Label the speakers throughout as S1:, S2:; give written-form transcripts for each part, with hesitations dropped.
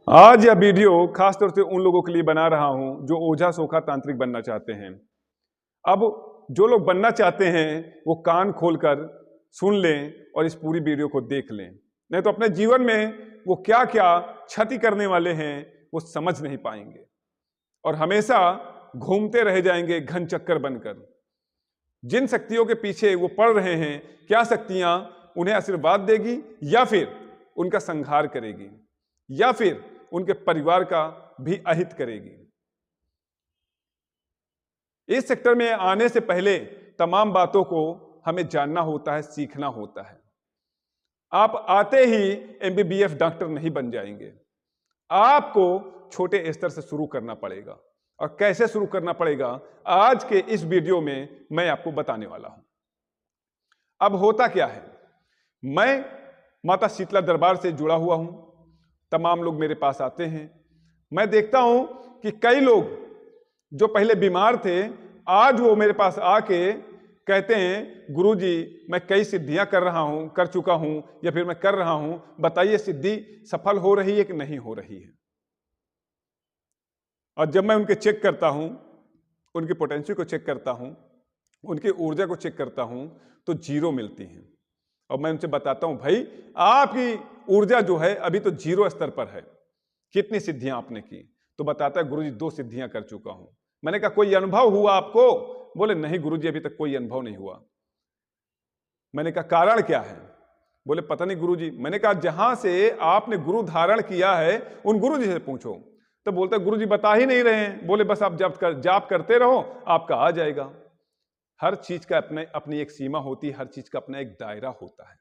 S1: आज यह वीडियो खासतौर से उन लोगों के लिए बना रहा हूं जो ओझा सोखा तांत्रिक बनना चाहते हैं। अब जो लोग बनना चाहते हैं वो कान खोलकर सुन लें और इस पूरी वीडियो को देख लें, नहीं तो अपने जीवन में वो क्या क्या क्षति करने वाले हैं वो समझ नहीं पाएंगे और हमेशा घूमते रह जाएंगे घन चक्कर बनकर। जिन शक्तियों के पीछे वो पड़ रहे हैं, क्या शक्तियां उन्हें आशीर्वाद देगी या फिर उनका संहार करेगी या फिर उनके परिवार का भी अहित करेगी। इस सेक्टर में आने से पहले तमाम बातों को हमें जानना होता है, सीखना होता है। आप आते ही एमबीबीएस डॉक्टर नहीं बन जाएंगे, आपको छोटे स्तर से शुरू करना पड़ेगा। और कैसे शुरू करना पड़ेगा आज के इस वीडियो में मैं आपको बताने वाला हूं। अब होता क्या है, मैं माता शीतला दरबार से जुड़ा हुआ हूं, तमाम लोग मेरे पास आते हैं। मैं देखता हूं कि कई लोग जो पहले बीमार थे आज वो मेरे पास आके कहते हैं गुरुजी मैं कई सिद्धियां कर चुका हूं या फिर मैं कर रहा हूं, बताइए सिद्धि सफल हो रही है कि नहीं हो रही है। और जब मैं उनके चेक करता हूं, उनकी पोटेंशियल को चेक करता हूं, उनकी ऊर्जा को चेक करता हूं तो जीरो मिलती है। और मैं उनसे बताता हूं भाई आपकी ऊर्जा जो है अभी तो जीरो स्तर पर है, कितनी सिद्धियां आपने की? तो बताता है गुरुजी 2 सिद्धियां कर चुका हूं। मैंने कहा कोई अनुभव हुआ आपको? बोले नहीं गुरुजी अभी तक कोई अनुभव नहीं हुआ। मैंने कहा कारण क्या है? बोले पता नहीं गुरुजी। मैंने कहा जहां से आपने गुरु धारण किया है उन गुरुजी से पूछो। तो बोलते गुरुजी बता ही नहीं रहे हैं। बोले बस आप जाप करते रहो आपका आ जाएगा। हर चीज का अपनी एक सीमा होती है, हर चीज का अपना एक दायरा होता है।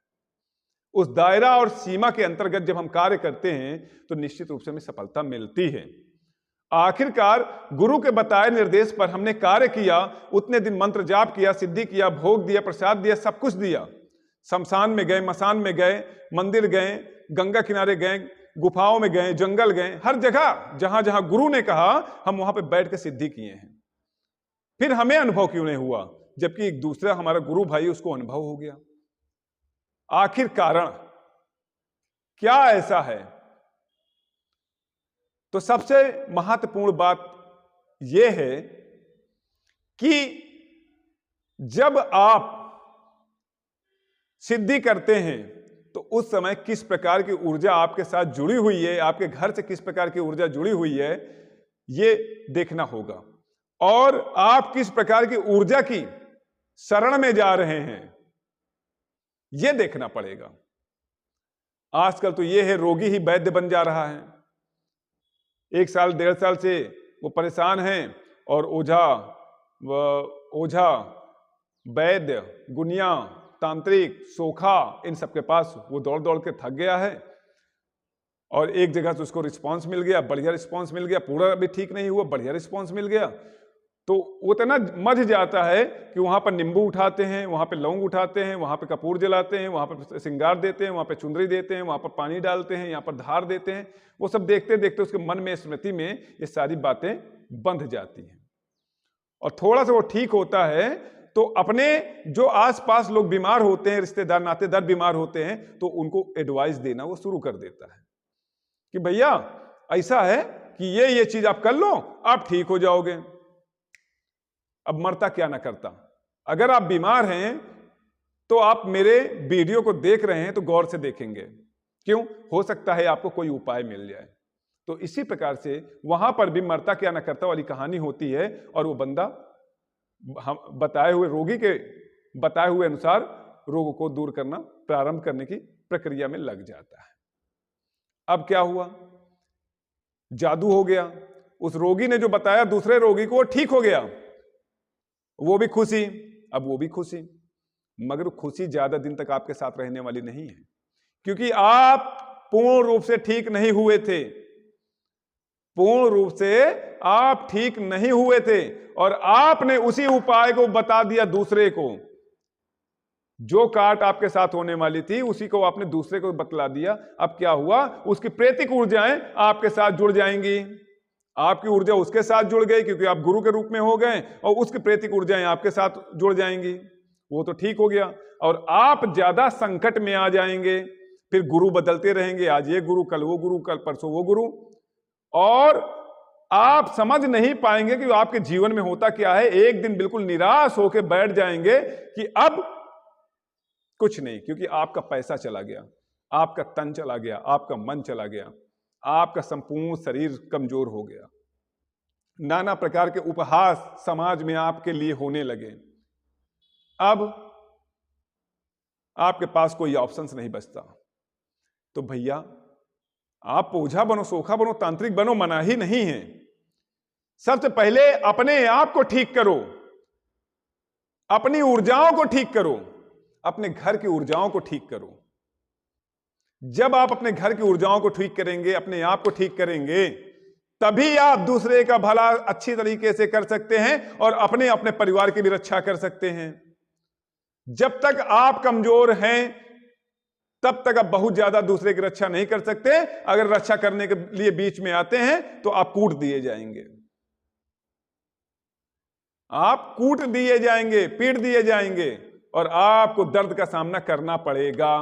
S1: उस दायरा और सीमा के अंतर्गत जब हम कार्य करते हैं तो निश्चित रूप से हमें सफलता मिलती है। आखिरकार गुरु के बताए निर्देश पर हमने कार्य किया, उतने दिन मंत्र जाप किया, सिद्धि किया, भोग दिया, प्रसाद दिया, सब कुछ दिया। शमशान में गए, मसान में गए, मंदिर गए, गंगा किनारे गए, गुफाओं में गए, जंगल गए, हर जगह जहां जहां गुरु ने कहा हम वहां पे बैठ के सिद्धि किए हैं। फिर हमें अनुभव क्यों नहीं हुआ जबकि एक दूसरा हमारा गुरु भाई उसको अनुभव हो गया? आखिर कारण क्या ऐसा है? तो सबसे महत्वपूर्ण बात यह है कि जब आप सिद्धि करते हैं तो उस समय किस प्रकार की ऊर्जा आपके साथ जुड़ी हुई है, आपके घर से किस प्रकार की ऊर्जा जुड़ी हुई है, यह देखना होगा। और आप किस प्रकार की ऊर्जा की शरण में जा रहे हैं यह देखना पड़ेगा। आजकल तो यह है रोगी ही वैद्य बन जा रहा है। 1 साल 1.5 साल से वो परेशान हैं और ओझा वैद्य गुनिया तांत्रिक सोखा इन सबके पास वो दौड़ दौड़ के थक गया है और एक जगह से उसको रिस्पांस मिल गया, बढ़िया रिस्पांस मिल गया, पूरा भी ठीक नहीं हुआ, बढ़िया रिस्पांस मिल गया, तो वो इतना मझ जाता है कि वहां पर नींबू उठाते हैं, वहां पे लौंग उठाते हैं, वहां पे कपूर जलाते हैं, वहां पे श्रृंगार देते हैं, वहां पे चुंदरी देते हैं, वहां पर पानी डालते हैं, यहाँ पर धार देते हैं। वो सब देखते देखते उसके मन में, स्मृति में ये सारी बातें बंध जाती हैं। और थोड़ा सा वो ठीक होता है तो अपने जो आसपास लोग बीमार होते हैं, रिश्तेदार नातेदार बीमार होते हैं, तो उनको एडवाइस देना वो शुरू कर देता है कि भैया ऐसा है कि ये चीज आप कर लो, आप ठीक हो जाओगे। अब मरता क्या ना करता। अगर आप बीमार हैं तो आप मेरे वीडियो को देख रहे हैं तो गौर से देखेंगे, क्यों? हो सकता है आपको कोई उपाय मिल जाए। तो इसी प्रकार से वहां पर भी मरता क्या ना करता वाली कहानी होती है और वो बंदा हम बताए हुए रोगी के बताए हुए अनुसार रोग को दूर करना प्रारंभ करने की प्रक्रिया में लग जाता है। अब क्या हुआ? जादू हो गया। उस रोगी ने जो बताया दूसरे रोगी को, वो ठीक हो गया, वो भी खुशी। अब वो भी खुशी, मगर खुशी ज्यादा दिन तक आपके साथ रहने वाली नहीं है, क्योंकि आप पूर्ण रूप से ठीक नहीं हुए थे। पूर्ण रूप से आप ठीक नहीं हुए थे और आपने उसी उपाय को बता दिया दूसरे को। जो काट आपके साथ होने वाली थी उसी को आपने दूसरे को बतला दिया। अब क्या हुआ? उसकी प्रेतिक ऊर्जाएं आपके साथ जुड़ जाएंगी, आपकी ऊर्जा उसके साथ जुड़ गई क्योंकि आप गुरु के रूप में हो गए, और उसकी प्रेतिक ऊर्जाएं आपके साथ जुड़ जाएंगी। वो तो ठीक हो गया और आप ज्यादा संकट में आ जाएंगे। फिर गुरु बदलते रहेंगे, आज ये गुरु, कल वो गुरु, कल परसों वो गुरु, और आप समझ नहीं पाएंगे कि आपके जीवन में होता क्या है। एक दिन बिल्कुल निराश होकर बैठ जाएंगे कि अब कुछ नहीं, क्योंकि आपका पैसा चला गया, आपका तन चला गया, आपका मन चला गया, आपका संपूर्ण शरीर कमजोर हो गया। नाना प्रकार के उपहास समाज में आपके लिए होने लगे। अब आपके पास कोई ऑप्शंस नहीं बचता। तो भैया, आप ओझा बनो, सोखा बनो, तांत्रिक बनो, मना ही नहीं है। सबसे पहले अपने आप को ठीक करो, अपनी ऊर्जाओं को ठीक करो, अपने घर की ऊर्जाओं को ठीक करो। जब आप अपने घर की ऊर्जाओं को ठीक करेंगे, अपने आप को ठीक करेंगे, तभी आप दूसरे का भला अच्छी तरीके से कर सकते हैं और अपने अपने परिवार की भी रक्षा कर सकते हैं। जब तक आप कमजोर हैं, तब तक आप बहुत ज्यादा दूसरे की रक्षा नहीं कर सकते। अगर रक्षा करने के लिए बीच में आते हैं तो आप कूट दिए जाएंगे, आप कूट दिए जाएंगे, पीट दिए जाएंगे और आपको दर्द का सामना करना पड़ेगा।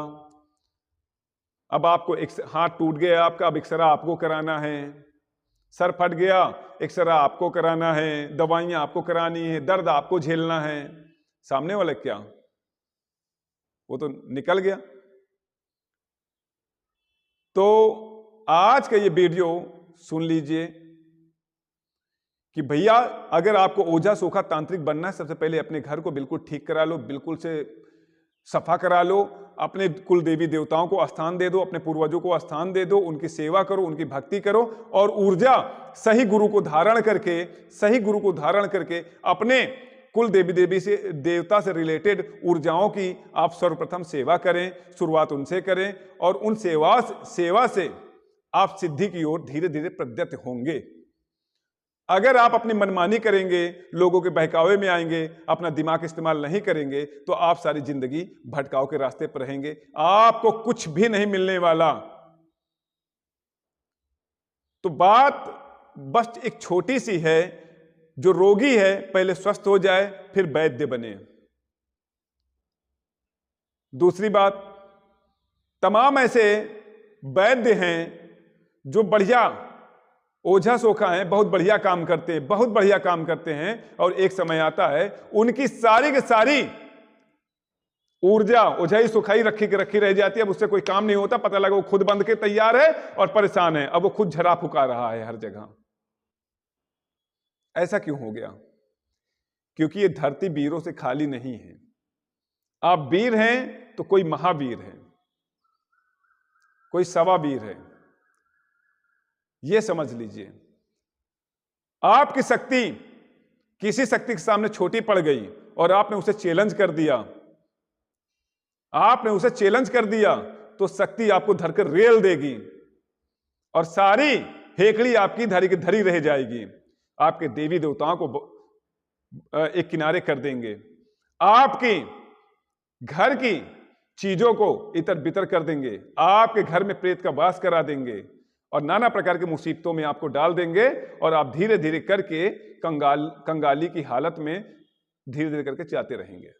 S1: अब आपको हाथ टूट गया आपका, अब एक्सरा आपको कराना है, सर फट गया, एक्सरा आपको कराना है, दवाइयां आपको करानी है, दर्द आपको झेलना है। सामने वाला क्या, वो तो निकल गया। तो आज का ये वीडियो सुन लीजिए कि भैया, अगर आपको ओझा सोखा तांत्रिक बनना है, सबसे पहले अपने घर को बिल्कुल ठीक करा लो, बिल्कुल से सफा करा लो, अपने कुल देवी देवताओं को स्थान दे दो, अपने पूर्वजों को स्थान दे दो, उनकी सेवा करो, उनकी भक्ति करो, और ऊर्जा सही गुरु को धारण करके अपने कुल देवी देवता से रिलेटेड ऊर्जाओं की आप सर्वप्रथम सेवा करें, शुरुआत उनसे करें, और उन सेवा से आप सिद्धि की ओर धीरे धीरे प्रगति होंगे। अगर आप अपनी मनमानी करेंगे, लोगों के बहकावे में आएंगे, अपना दिमाग इस्तेमाल नहीं करेंगे, तो आप सारी जिंदगी भटकाव के रास्ते पर रहेंगे, आपको कुछ भी नहीं मिलने वाला। तो बात बस एक छोटी सी है, जो रोगी है पहले स्वस्थ हो जाए, फिर वैद्य बने। दूसरी बात, तमाम ऐसे वैद्य हैं जो बढ़िया ओझा सोखा हैं, बहुत बढ़िया काम करते हैं, और एक समय आता है उनकी सारी की सारी ऊर्जा ओझाई सोखाई रखी रह जाती है। अब उससे कोई काम नहीं होता, पता लगा वो खुद बंद के तैयार है और परेशान है, अब वो खुद झरा फुका रहा है हर जगह। ऐसा क्यों हो गया? क्योंकि ये धरती वीरों से खाली नहीं है। आप वीर हैं तो कोई महावीर है, कोई सवा वीर है, यह समझ लीजिए। आपकी शक्ति किसी शक्ति के सामने छोटी पड़ गई और आपने उसे चैलेंज कर दिया, तो शक्ति आपको धरकर रेल देगी और सारी हेकड़ी आपकी धरी की धरी रह जाएगी। आपके देवी देवताओं को एक किनारे कर देंगे, आपकी घर की चीजों को इतर बितर कर देंगे, आपके घर में प्रेत का वास करा देंगे और नाना प्रकार की मुसीबतों में आपको डाल देंगे, और आप धीरे धीरे करके कंगाली की हालत में धीरे धीरे करके जाते रहेंगे।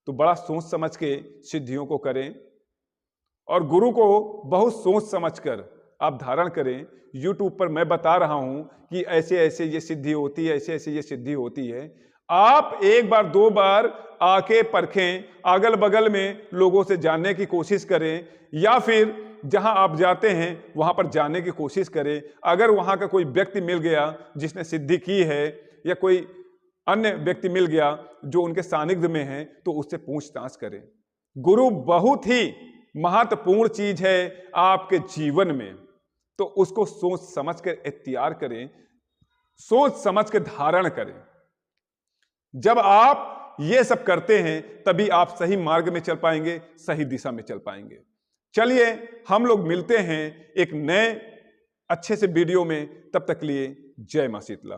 S1: तो बड़ा सोच समझ के सिद्धियों को करें और गुरु को बहुत सोच समझकर आप धारण करें। YouTube पर मैं बता रहा हूं कि ऐसे ऐसे ये सिद्धि होती है, ऐसे ऐसे ये सिद्धि होती है। आप एक बार दो बार आके परखें, अगल बगल में लोगों से जानने की कोशिश करें, या फिर जहां आप जाते हैं वहां पर जाने की कोशिश करें। अगर वहां का कोई व्यक्ति मिल गया जिसने सिद्धि की है, या कोई अन्य व्यक्ति मिल गया जो उनके सानिध्य में है, तो उससे पूछताछ करें। गुरु बहुत ही महत्वपूर्ण चीज है आपके जीवन में, तो उसको सोच समझ कर इख्तियार करें, सोच समझ के धारण करें। जब आप ये सब करते हैं तभी आप सही मार्ग में चल पाएंगे, सही दिशा में चल पाएंगे। चलिए हम लोग मिलते हैं एक नए अच्छे से वीडियो में, तब तक लिए जय मां शीतला।